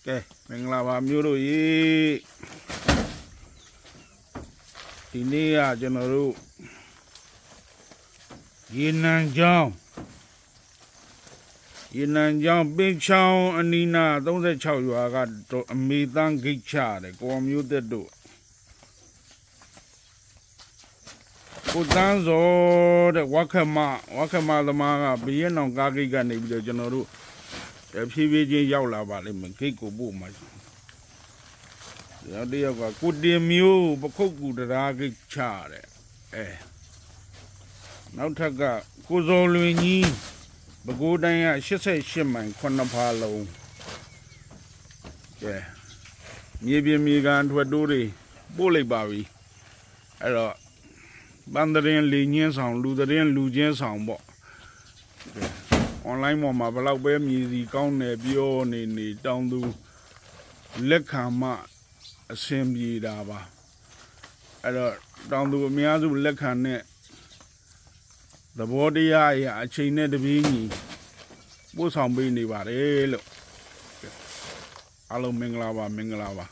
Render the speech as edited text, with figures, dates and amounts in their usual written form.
ကဲမင်္ဂလာပါမျိုးတို့ရေဒီနေ့ကကျွန်တော်တို့ရေနံချောင်းပင်ချောင်းအနီးနာ36ရွာကတော့အမေတန်းဂိတ်ချတယ်ကိုမျိုးသက်တို့ကိုတန်းစောတဲ့ဝခမသမားကဘီရင်အောင်ကားဂိတ်ကနေပြီးတော့ကျွန်တော်တို့ဖြည်းဖြည်းချင်းရောက်လာပါလိမ့်မယ်ဂိတ်ကိုပို့မှာတယောက်ကကိုတင်မျိုးပခုတ်ကူတရားဂိတ်ချတယ်နောက်ထပ်ကကိုဇော်လွင်ကြီးပဲခူးတိုင်းက88မိုင်9ဖာလုံးကဲမြေပြင်မြေကန်ထွက်တိုးတွေပို့လိုက်ပါပြီအဲ့တော့ပန်းတရင်လေညင်းဆောင်လူတရင်လူချင်းဆောင်ပေါ့online ပေါ်မှာဘလောက်ပဲမြည်စီကောင်းတယ်ပြောနေတောင်းသူလက်ခံမှအဆင်ပြေတာပါအဲ့တော့တောင်းသူအများစုလက်ခံတဲ့သဘောတရားအရာအချိန်နဲ့တပြေးညီပို့ဆောင်ပေးနေပါတယ်လို့အားလုံးမင်္ဂလာပါ